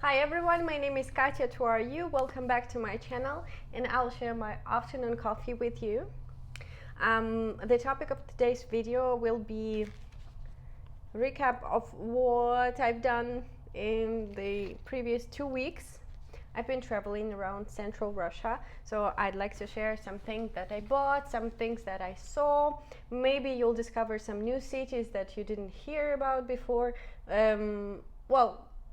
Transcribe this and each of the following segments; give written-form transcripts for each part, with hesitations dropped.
Hi everyone, my name is Katya. Who are you? Welcome back to my channel, and I'll share my afternoon coffee with you. The topic of today's video will be a recap of what I've done in the previous 2 weeks. I've been traveling around central Russia, so I'd like to share some things that I bought, some things that I saw. Maybe you'll discover some new cities that you didn't hear about before.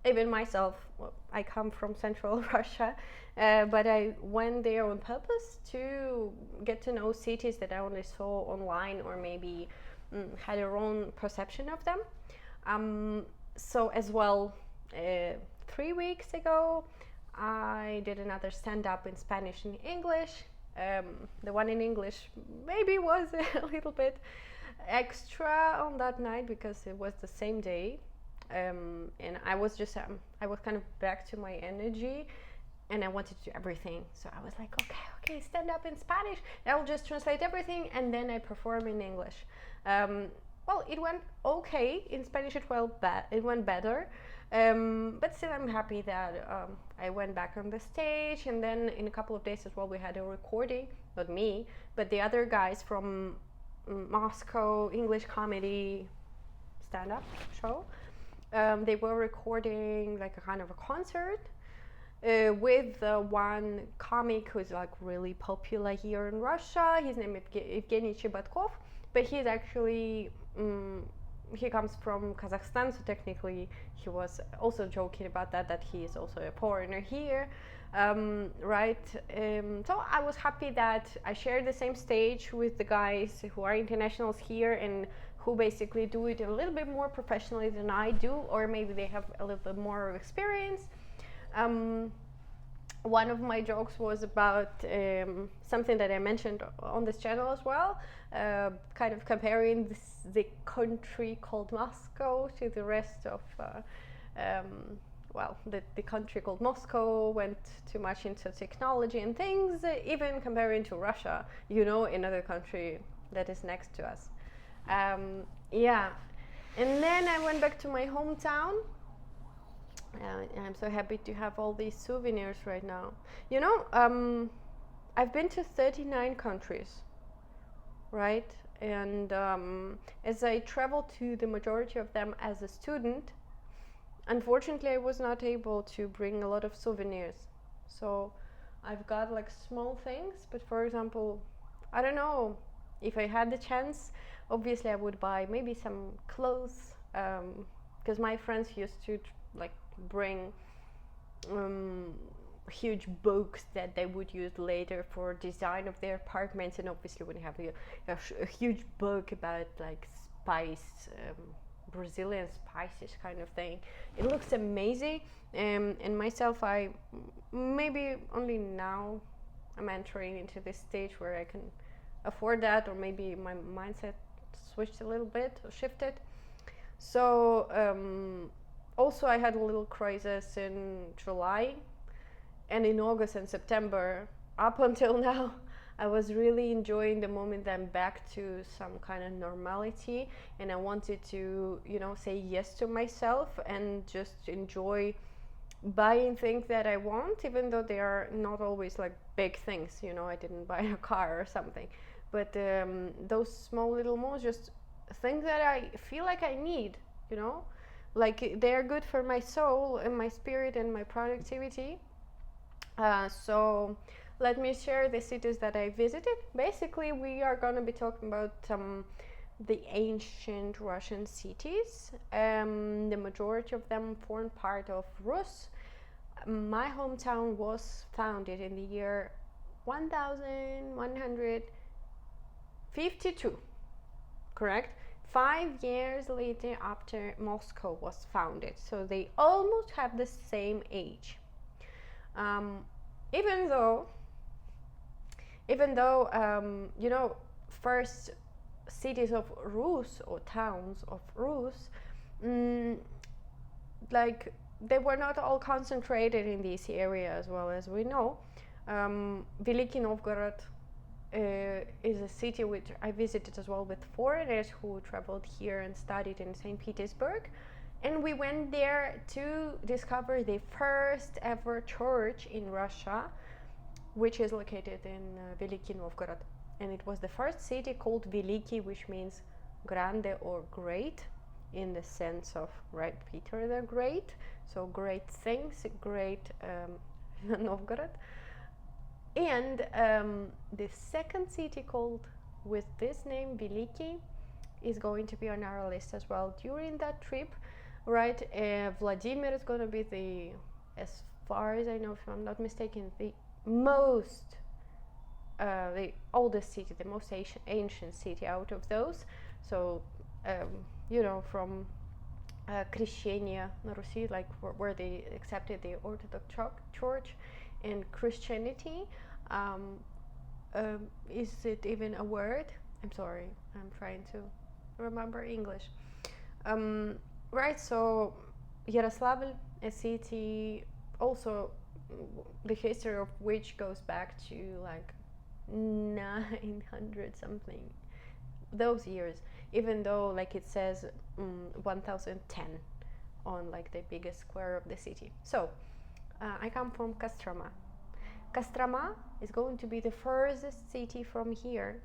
Even myself, I come from central Russia, but I went there on purpose to get to know cities that I only saw online or maybe had a wrong perception of them. So as well, 3 weeks ago, I did another stand-up in Spanish and English. The one in English maybe was a little bit extra on that night because it was the same day. And I was kind of back to my energy, and I wanted to do everything. So I was like, okay, stand up in Spanish. I'll just translate everything, and then I perform in English. It went okay. In Spanish, it went better. But still, I'm happy that I went back on the stage, and then in a couple of days as well, we had a recording. Not me, but the other guys from Moscow English comedy stand-up show. They were recording like a kind of a concert with one comic who's like really popular here in Russia. His name is Evgeny Chibatkov, but he's actually he comes from Kazakhstan, so technically he was also joking about that he is also a foreigner here, right? So I was happy that I shared the same stage with the guys who are internationals here and who basically do it a little bit more professionally than I do, or maybe they have a little bit more experience. One of my jokes was about something that I mentioned on this channel as well, kind of comparing the country called Moscow to the rest of the country called Moscow went too much into technology and things, even comparing to Russia, another country that is next to us. And then I went back to my hometown. I'm so happy to have all these souvenirs right now. I've been to 39 countries, right? And as I traveled to the majority of them as a student, unfortunately I was not able to bring a lot of souvenirs. So I've got like small things, but for example, I don't know, if I had the chance, obviously I would buy maybe some clothes, because my friends used to bring huge books that they would use later for design of their apartments, and obviously when you have a huge book about like spice, Brazilian spices kind of thing, it looks amazing. And myself, I maybe only now I'm entering into this stage where I can afford that, or maybe my mindset switched a little bit or shifted. So also I had a little crisis in July, and in August and September up until now I was really enjoying the moment that I'm back to some kind of normality, and I wanted to say yes to myself and just enjoy buying things that I want, even though they are not always like big things. I didn't buy a car or something, but those small little moves, just things that I feel like I need, like they're good for my soul and my spirit and my productivity. So let me share the cities that I visited. Basically, we are going to be talking about the ancient Russian cities. The majority of them form part of Rus. My hometown was founded in the year 1152, correct? 5 years later after Moscow was founded, so they almost have the same age. Even though first cities of Rus or towns of Rus, they were not all concentrated in this area as well as we know. Veliki Novgorod is a city which I visited as well with foreigners who traveled here and studied in St. Petersburg, And we went there to discover the first ever church in Russia, which is located in Veliki Novgorod. And it was the first city called Veliki, which means grande or great, in the sense of, right, Peter the Great. So great things, great Novgorod. And the second city called with this name, Veliki, is going to be on our list as well during that trip, right? Vladimir is going to be the, as far as I know, if I'm not mistaken, the oldest city, the most ancient city out of those. So, from Krещение на Руси, like where they accepted the Orthodox Church and Christianity. Is it even a word? I'm sorry, I'm trying to remember English. Right, so Yaroslavl, a city, also the history of which goes back to like 900 something, those years, even though like it says 1010 on like the biggest square of the city. So I come from Kostroma. Kostroma is going to be the furthest city from here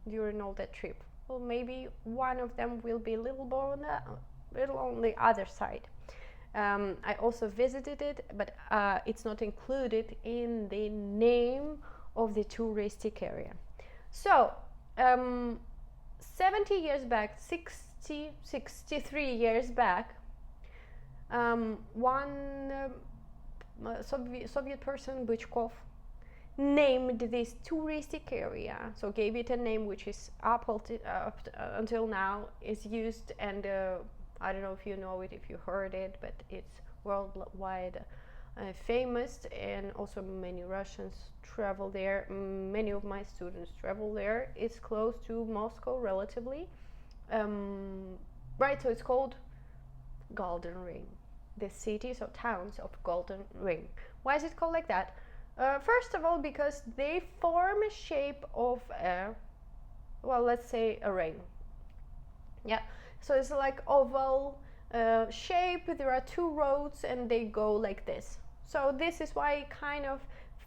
during all that trip. Well, maybe one of them will be a little on the other side. I also visited it, but it's not included in the name of the touristic area. So 70 years back, 63 years back, one Soviet person, Bychkov, named this touristic area, so gave it a name which is up until now is used, and I don't know if you know it, if you heard it, but it's worldwide famous, and also many Russians travel there. Many of my students travel there. It's close to Moscow relatively, right? So it's called Golden Ring, the cities or towns of Golden Ring. Why is it called like that? First of all, because they form a shape of let's say a ring. Yeah, so it's like oval shape. There are two roads and they go like this. So this is why it kind of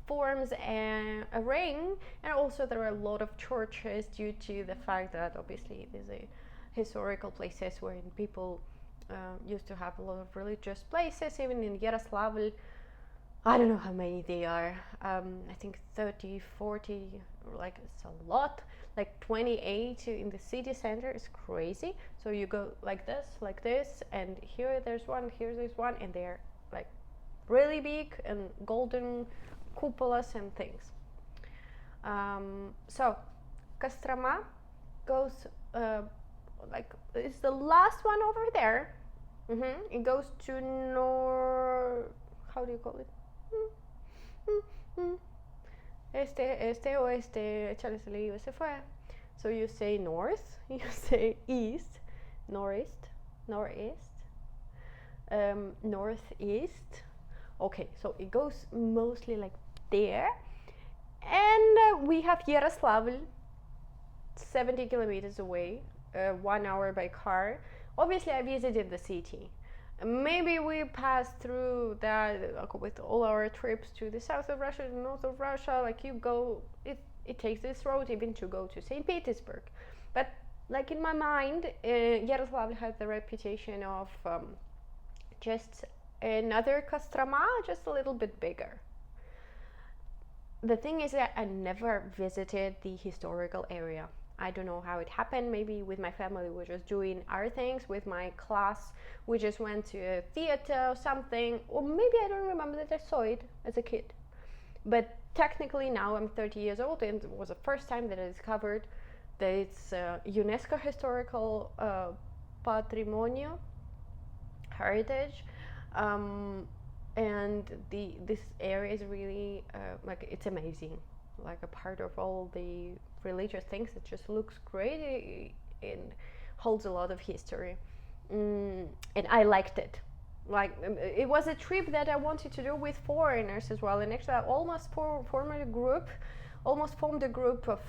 forms a ring. And also there are a lot of churches due to the fact that obviously these are historical places where people used to have a lot of religious places. Even in Yaroslavl, I don't know how many they are. I think 30, 40, like it's a lot. Like 28 in the city center is crazy. So you go like this, and here there's one, and they're like really big and golden cupolas and things. So Kostroma goes it's the last one over there. It goes to how do you call it? Este, oeste, échale salido, se fue. So you say north, you say east, northeast, northeast. Okay, so it goes mostly like there. And we have Yaroslavl, 70 kilometers away, 1 hour by car. Obviously, I visited the city. Maybe we passed through that with all our trips to the south of Russia, the north of Russia. Like you go, it takes this road even to go to St. Petersburg. But like in my mind, Yaroslavl has the reputation of just another Kostroma, just a little bit bigger. The thing is that I never visited the historical area. I don't know how it happened. Maybe with my family we were just doing our things. With my class we just went to a theater or something, or maybe I don't remember that I saw it as a kid. But technically now I'm 30 years old, and it was the first time that I discovered that it's UNESCO historical patrimonio, heritage, and this area is really it's amazing, like a part of all the religious things. It just looks great and holds a lot of history, and I liked it. Like it was a trip that I wanted to do with foreigners as well, and actually I almost formed a group of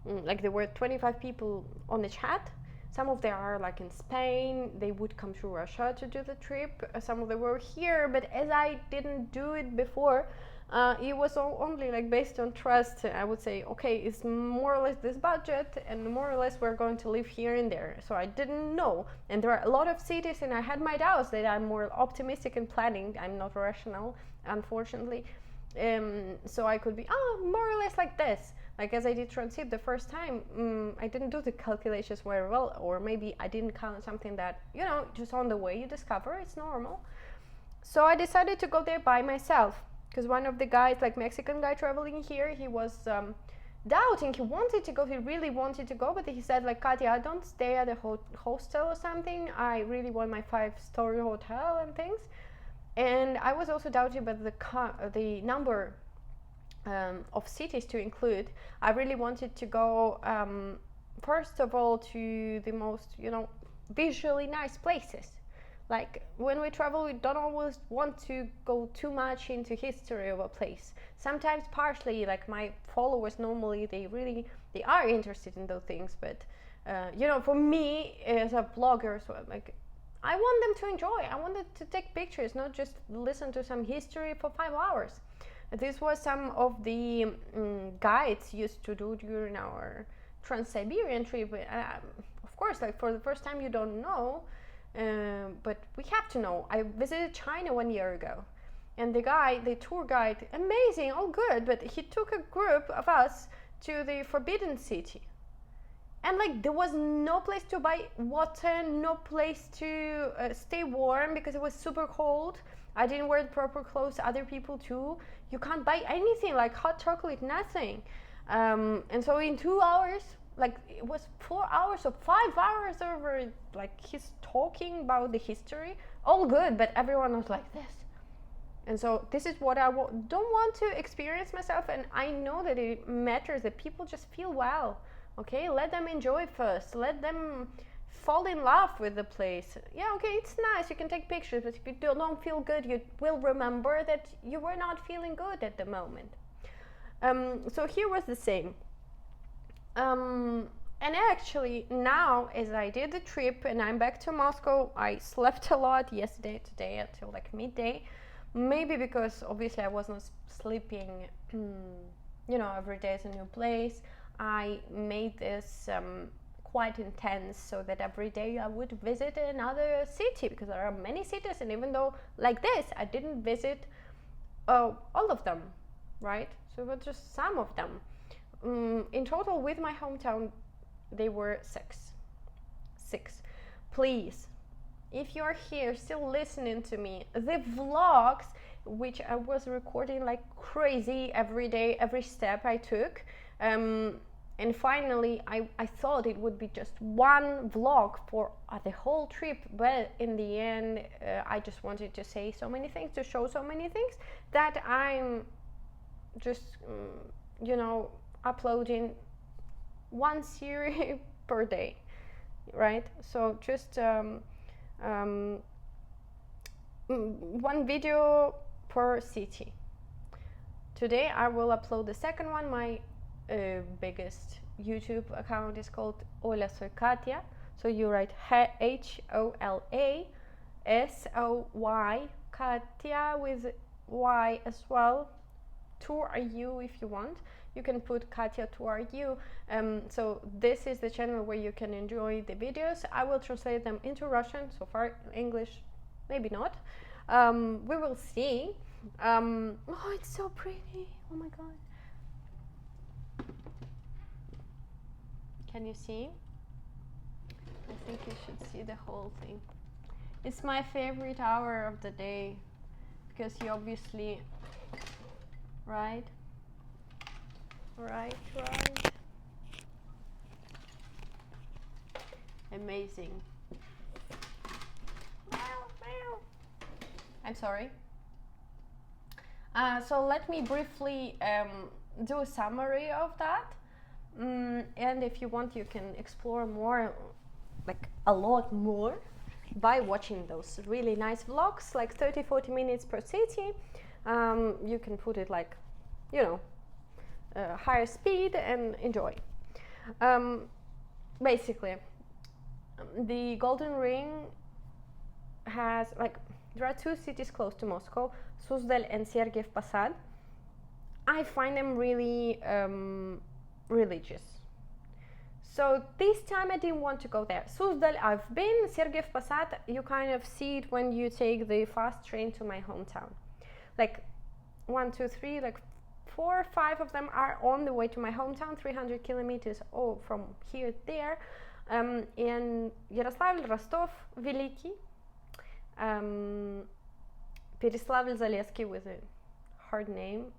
like there were 25 people on the chat. Some of them are like in Spain, they would come to Russia to do the trip. Some of them were here, but as I didn't do it before, it was only like based on trust. I would say, okay, it's more or less this budget, and more or less we're going to live here and there. So I didn't know, and there are a lot of cities, and I had my doubts that I'm more optimistic in planning. I'm not rational, unfortunately. So I could be more or less like this. Like as I did transit the first time, I didn't do the calculations very well, or maybe I didn't count something that, you know, just on the way you discover, it's normal. So I decided to go there by myself, because one of the guys, like Mexican guy traveling here, he was doubting. He wanted to go, he really wanted to go, but he said like, Katya, I don't stay at a hostel or something. I really want my 5-story hotel and things. And I was also doubting about the number of cities to include. I really wanted to go first of all to the most, you know, visually nice places. Like when we travel, we don't always want to go too much into history of a place. Sometimes partially, like my followers normally, they are interested in those things, but you know, for me as a blogger, so like I want them to enjoy. I wanted to take pictures, not just listen to some history for 5 hours. This was some of the guides used to do during our Trans-Siberian trip. Of course, like for the first time you don't know, but we have to know. I visited China 1 year ago, and the tour guide, amazing, all good, but he took a group of us to the Forbidden City. And like there was no place to buy water, no place to stay warm because it was super cold. I didn't wear the proper clothes, other people too. You can't buy anything like hot chocolate, nothing. And so in 2 hours, like it was 4 hours or 5 hours over, like he's talking about the history, all good, but everyone was like this. And so this is what I don't want to experience myself, and I know that it matters that people just feel well. Okay, let them enjoy first. Let them fall in love with the place. Yeah, okay, it's nice. You can take pictures, but if you don't feel good, you will remember that you were not feeling good at the moment. So here was the same. And actually, now as I did the trip and I'm back to Moscow, I slept a lot yesterday, today until like midday. Maybe because obviously I was not sleeping, you know, every day is a new place. I made this quite intense so that every day I would visit another city, because there are many cities, and even though like this I didn't visit all of them, right? So it was just some of them. In total with my hometown they were six. Please, if you're here still listening to me, the vlogs which I was recording like crazy every day, every step I took, and finally I thought it would be just one vlog for the whole trip, but in the end I just wanted to say so many things, to show so many things, that I'm just you know, uploading one series per day, right? So just one video per city. Today I will upload the second one. My biggest YouTube account is called Hola Soy Katya. So you write HOLASOY, Katya with Y as well. Tour you if you want. You can put Katya Tour you. So this is the channel where you can enjoy the videos. I will translate them into Russian. So far English, maybe not. We will see. Oh, it's so pretty. Oh my god. Can you see? I think you should see the whole thing. It's my favorite hour of the day, because you obviously, right? Amazing. I'm sorry. So let me briefly do a summary of that. And if you want, you can explore more, like a lot more, by watching those really nice vlogs, like 30-40 minutes per city. You can put it like, you know, higher speed and enjoy. Basically, the Golden Ring has, like, there are two cities close to Moscow, Suzdal and Sergiev Posad. I find them really religious. So this time I didn't want to go there. Suzdal I've been, Sergiev Posad you kind of see it when you take the fast train to my hometown. Like 1, 2, 3, like 4 or 5 of them are on the way to my hometown, 300 kilometers from here to there. In Yaroslavl, Rostov, Veliki, Переславль-Залесский with a hard name.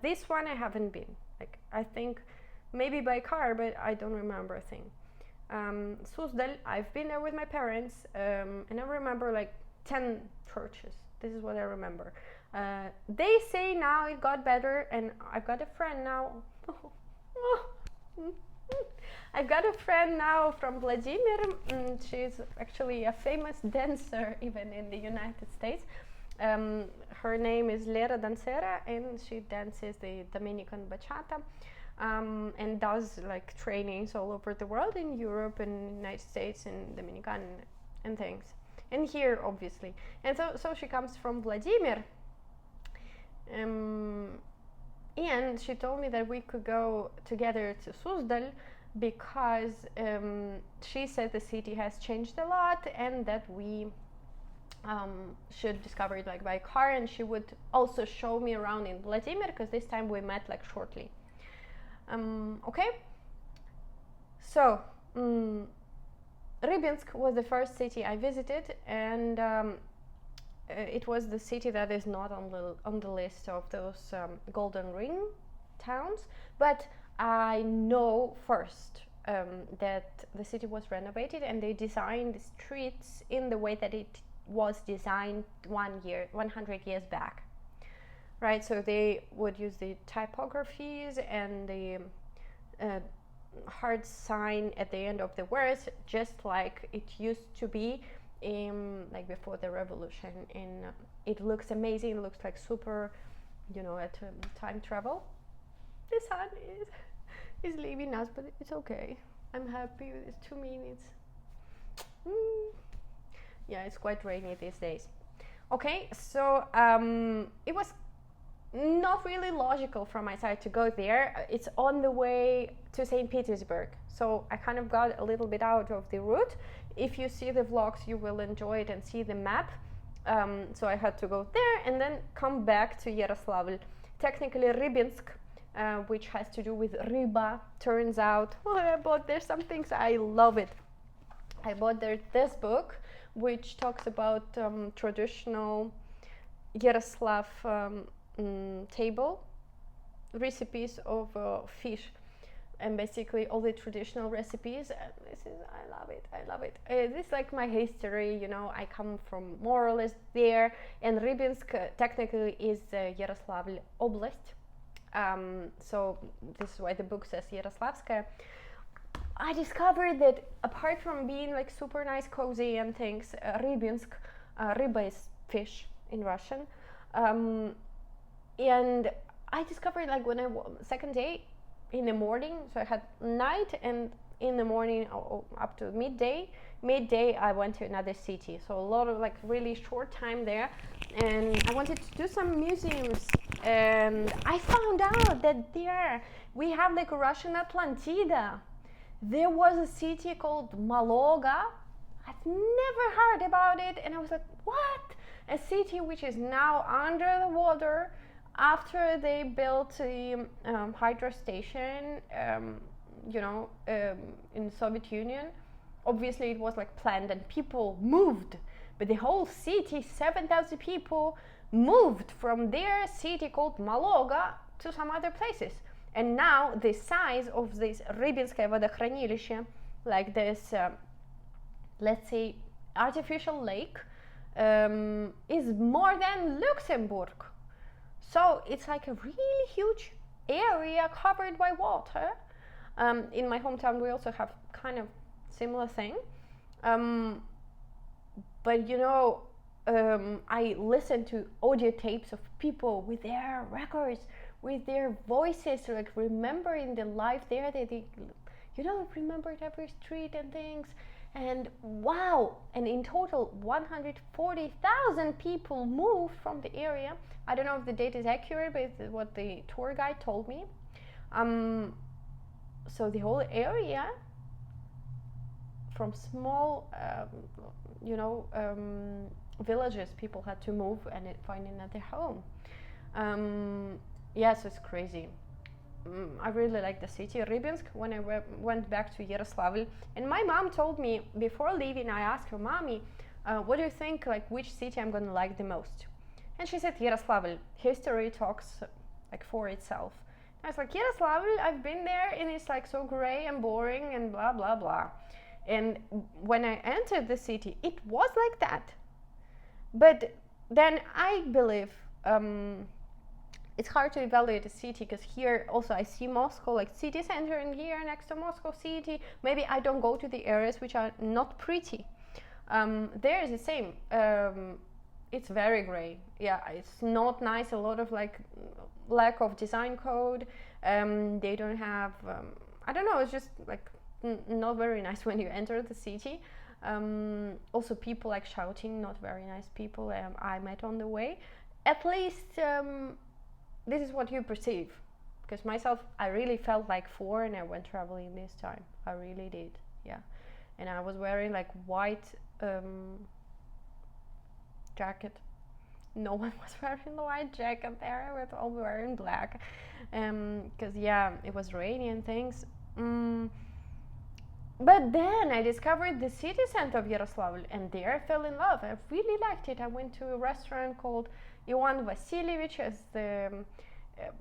This one I haven't been. Like, I think maybe by car, but I don't remember a thing. Suzdal, I've been there with my parents, and I remember like 10 churches. This is what I remember. They say now it got better, and I've got a friend now. I've got a friend now from Vladimir. She's actually a famous dancer even in the United States. Her name is Lera Dancera, and she dances the Dominican bachata, and does like trainings all over the world, in Europe and United States and Dominican and things, and here obviously. And so she comes from Vladimir, and she told me that we could go together to Suzdal because she said the city has changed a lot, and that we should discover it like by car, and she would also show me around in Vladimir, because this time we met like shortly. Okay, so Rybinsk was the first city I visited, and it was the city that is not on the list of those Golden Ring towns, but I know first that the city was renovated, and they designed the streets in the way that it was designed 100 years back, right? So they would use the typographies and the hard sign at the end of the words, just like it used to be like before the revolution. And it looks amazing. It looks like super, at time travel. The sun is leaving us, but it's okay. I'm happy with these 2 minutes. Yeah, it's quite rainy these days. Okay, so it was not really logical from my side to go there. It's on the way to St. Petersburg, so I kind of got a little bit out of the route. If you see the vlogs, you will enjoy it and see the map. So I had to go there and then come back to Yaroslavl. Technically Rybinsk, which has to do with Ryba, turns out. I bought there some things. I love it. I bought there this book, which talks about traditional Yaroslav table recipes of fish, and basically all the traditional recipes. I love it. This is like my history, I come from more or less there, and Rybinsk technically is Yaroslavl Oblast. So this is why the book says Yaroslavskaya. I discovered that apart from being like super nice, cozy and things, Rybinsk, ryba is fish in Russian, and I discovered like when second day in the morning, so I had night, and in the morning up to midday I went to another city, so a lot of like really short time there, and I wanted to do some museums, and I found out that there we have like a Russian Atlantida. There was a city called Maloga. I've never heard about it, and I was like, what? A city which is now under the water after they built the hydro station, in the Soviet Union. Obviously it was like planned and people moved, but the whole city, 7,000 people, moved from their city called Maloga to some other places. And now the size of this Rybinskaya водохранилище, like this, let's say, artificial lake, is more than Luxembourg. So it's like a really huge area covered by water. In my hometown we also have kind of similar thing. But I listen to audio tapes of people with their records, with their voices, like remembering the life there. They remembered every street and things. And wow, and in total 140,000 people moved from the area. I don't know if the data is accurate, but it's what the tour guide told me. So the whole area, from small villages, people had to move and find another home. Yes, it's crazy. I really like the city, Rybinsk. When I went back to Yaroslavl, and my mom told me before leaving, I asked her, "Mommy, what do you think? Like, which city I'm gonna like the most?" And she said, "Yaroslavl. History talks like for itself." I was like, "Yaroslavl, I've been there, and it's like so gray and boring and blah blah blah." And when I entered the city, it was like that. But then I believe. It's hard to evaluate a city because here also I see Moscow, like city center, and here next to Moscow city. Maybe I don't go to the areas which are not pretty. There is the same. It's very gray. Yeah, it's not nice. A lot of like lack of design code. They don't have. I don't know. It's just like not very nice when you enter the city. Also, people like shouting. Not very nice people I met on the way. At least. This is what you perceive, because myself, I really felt like foreign. I went traveling this time. I really did, yeah. And I was wearing like white jacket. No one was wearing the white jacket there. We were all wearing black, because yeah, it was rainy and things. But then I discovered the city center of Yaroslavl, and there I fell in love. I really liked it. I went to a restaurant called Ivan Vasilievich, as the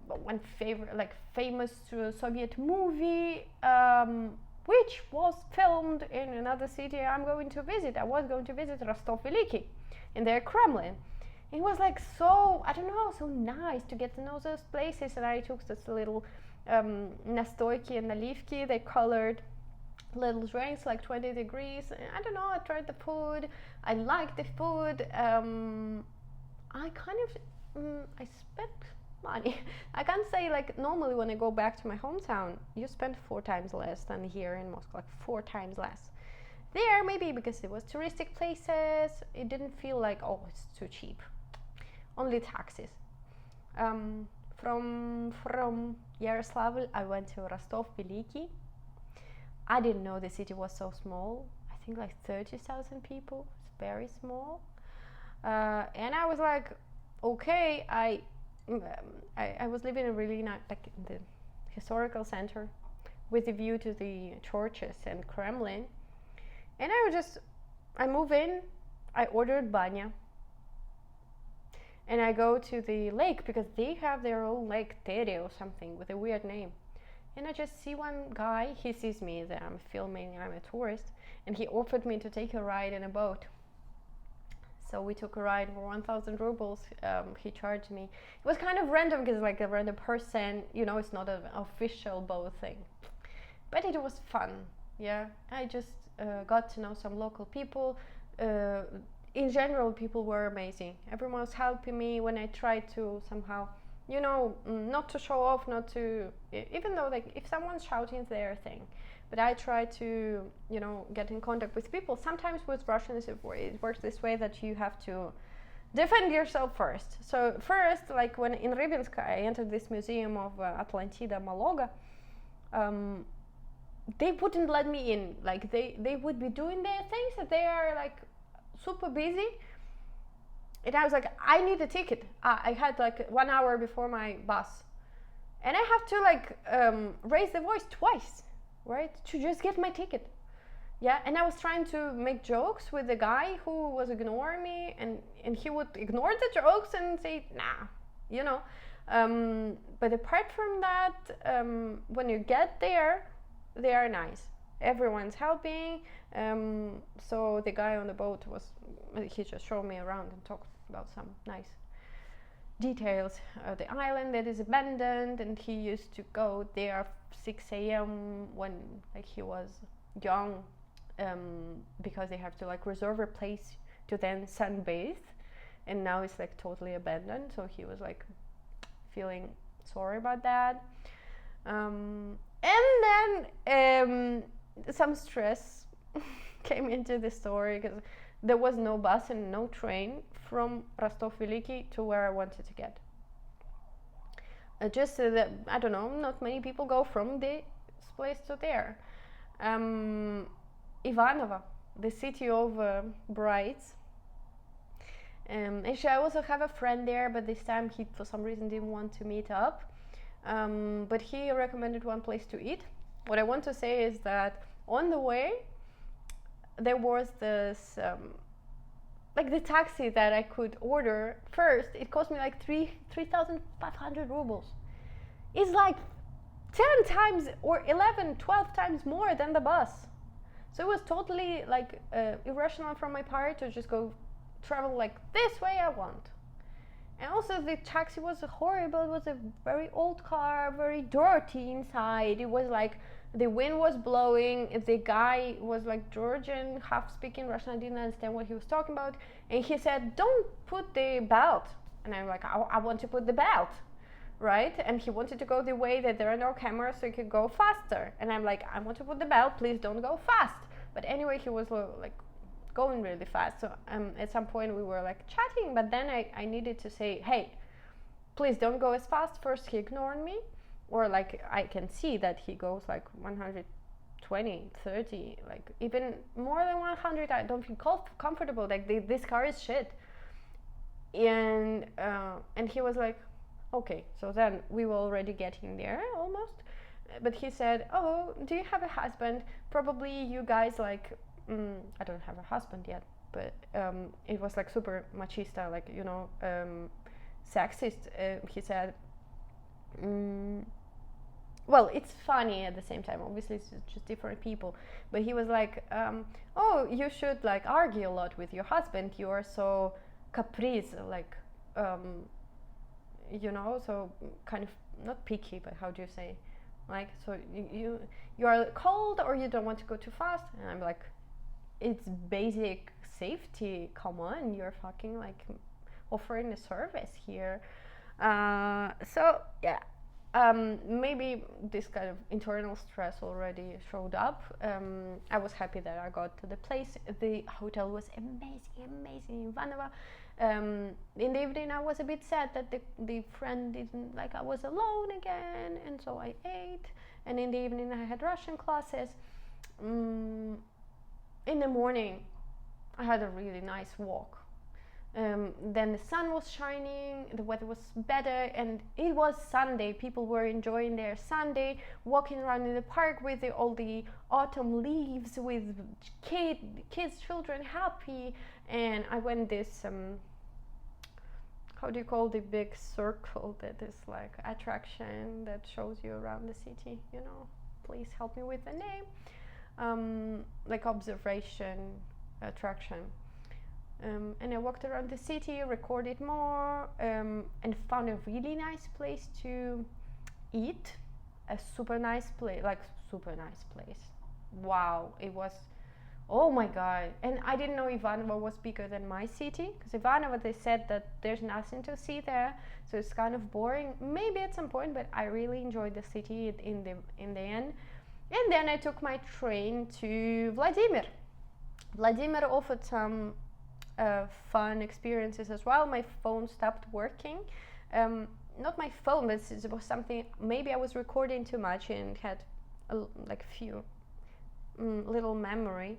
one favorite, like famous Soviet movie, which was filmed in another city I'm going to visit. I was going to visit Rostov Veliki, in their Kremlin. It was like so, I don't know, so nice to get to know those places. And I took this little nastoyki and nalivki. They colored little drinks, like 20 degrees. I don't know, I tried the food. I liked the food. I kind of, I spent money. I can't say, like, normally when I go back to my hometown, you spend 4 times less than here in Moscow, like 4 times less. There, maybe because it was touristic places, it didn't feel like, oh, it's too cheap. Only taxes. From Yaroslavl, I went to Rostov Veliki. I didn't know the city was so small. I think like 30,000 people. It's very small. And I was like, okay, I was living in a really nice, like in the historical center, with a view to the churches and Kremlin. And I move in, I ordered banya. And I go to the lake, because they have their own lake, Tere or something, with a weird name. And I just see one guy, he sees me that I'm filming, I'm a tourist, and he offered me to take a ride in a boat. So we took a ride for 1,000 rubles. He charged me. It was kind of random, because like a random person, you know, it's not an official boat thing. But it was fun, yeah. I just got to know some local people. In general, people were amazing. Everyone was helping me when I tried to somehow, you know, not to show off, not to, even though like if someone's shouting, it's their thing. But I try to, you know, get in contact with people. Sometimes with Russians, it works this way that you have to defend yourself first. So first, like when in Rybinsk, I entered this museum of Atlantida, Maloga. They wouldn't let me in. Like they would be doing their things, that they are like super busy. And I was like, I need a ticket. I had like 1 hour before my bus. And I have to like raise the voice twice, right? To just get my ticket. Yeah, and I was trying to make jokes with the guy who was ignoring me, and he would ignore the jokes and say, nah, you know. But apart from that, when you get there, they are nice. Everyone's helping. So the guy on the boat he just showed me around and talked about some nice details. The island that is abandoned, and he used to go there 6 a.m. when like he was young, because they have to like reserve a place to then sunbathe, and now it's like totally abandoned. So he was like feeling sorry about that. And then some stress came into the story because there was no bus and no train from Rostov Veliki to where I wanted to get. Just that, I don't know, not many people go from this place to there. Ivanovo, the city of brides. Actually, I also have a friend there, but this time he, for some reason, didn't want to meet up. But he recommended one place to eat. What I want to say is that on the way, there was this, like the taxi that I could order first. It cost me like 3,500 rubles. It's like 10 times or 11, 12 times more than the bus. So it was totally like irrational from my part to just go travel like this way I want. And also the taxi was horrible. It was a very old car, very dirty inside. It was like the wind was blowing. The guy was like Georgian, half speaking Russian. I didn't understand what he was talking about. And he said, "Don't put the belt." And I'm like, I want to put the belt, right? And he wanted to go the way that there are no cameras so he could go faster. And I'm like, I want to put the belt, please don't go fast. But anyway, he was like going really fast. So at some point we were like chatting, but then I needed to say, hey, please don't go as fast. First he ignored me, or like I can see that he goes like 120, 30, like even more than 100. I don't feel comfortable. Like this car is shit. And he was like, okay. So then we were already getting there almost. But he said, oh, do you have a husband? Probably you guys like, I don't have a husband yet, but it was like super machista, like, you know, sexist. He said, well, it's funny at the same time. Obviously, it's just different people. But he was like, oh, you should like argue a lot with your husband. You are so caprice, like, you know, so kind of not picky, but how do you say? Like, so you are cold or you don't want to go too fast. And I'm like, it's basic safety. Come on, you're fucking like offering a service here. So yeah, maybe this kind of internal stress already showed up. I was happy that I got to the place. The hotel was amazing in Ivanovo. In the evening I was a bit sad that the friend didn't, like, I was alone again, and so I ate, and in the evening I had Russian classes. In the morning I had a really nice walk. Then the sun was shining, the weather was better, and it was Sunday. People were enjoying their Sunday, walking around in the park with all the autumn leaves, with kids, children happy. And I went this, how do you call the big circle that is like attraction that shows you around the city, you know? Please help me with the name. Like observation attraction. And I walked around the city, recorded more, and found a really nice place to eat. A super nice place. Wow, it was, oh my god. And I didn't know Ivanovo was bigger than my city, because Ivanovo, they said that there's nothing to see there, so it's kind of boring. Maybe at some point, but I really enjoyed the city in the end. And then I took my train to Vladimir. Vladimir offered some fun experiences as well. My phone stopped working. Not my phone, but it was something, maybe I was recording too much and had like few little memory,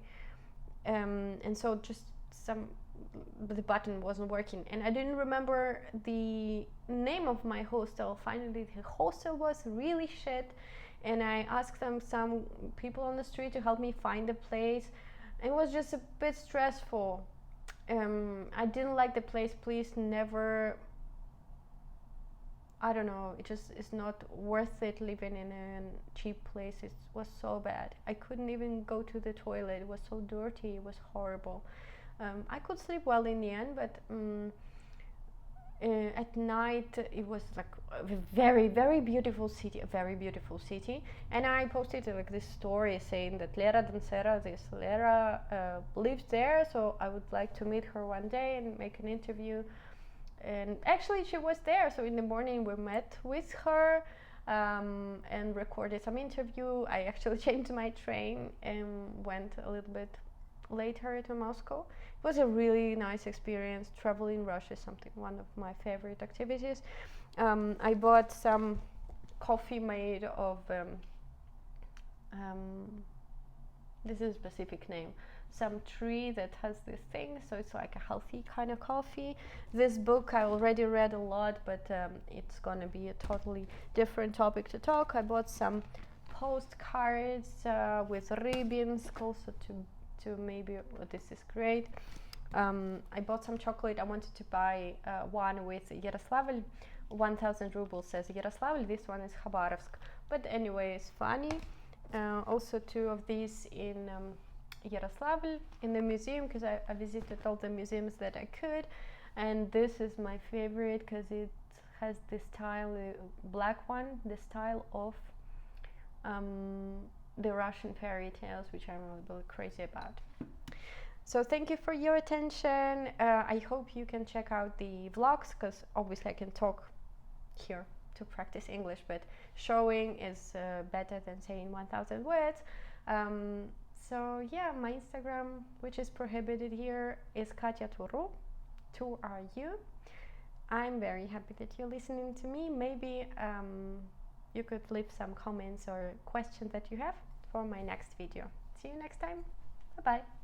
and so just the button wasn't working, and I didn't remember the name of my hostel. Finally, the hostel was really shit, and I asked some people on the street to help me find the place. It was just a bit stressful. I didn't like the place. Please never, I don't know, it's not worth it living in a cheap place. It was so bad. I couldn't even go to the toilet. It was so dirty. It was horrible. I could sleep well in the end, but at night it was like a very, very beautiful city, and I posted like this story saying that Lera Dancera, lives there, so I would like to meet her one day and make an interview. And actually she was there, so in the morning we met with her. and recorded some interview. I actually changed my train and went a little bit later to Moscow. It was a really nice experience. Traveling Russia is one of my favorite activities. I bought some coffee made of this is a specific name, some tree that has this thing, so it's like a healthy kind of coffee. This book I already read a lot, but it's gonna be a totally different topic to talk. I bought some postcards with Rybinsk also to maybe this is great. I bought some chocolate. I wanted to buy one with Yaroslavl, 1000 rubles says Yaroslavl. This one is Khabarovsk, but anyway, it's funny. Also 2 of these in Yaroslavl in the museum, because I visited all the museums that I could, and this is my favorite because it has this style, black one, the style of the Russian fairy tales, which I'm a little crazy about. So thank you for your attention. I hope you can check out the vlogs, because obviously I can talk here to practice English, but showing is better than saying 1000 words. So yeah, my Instagram, which is prohibited here, is Katya 2RU. I'm very happy that you're listening to me. Maybe you could leave some comments or questions that you have for my next video. See you next time. Bye bye.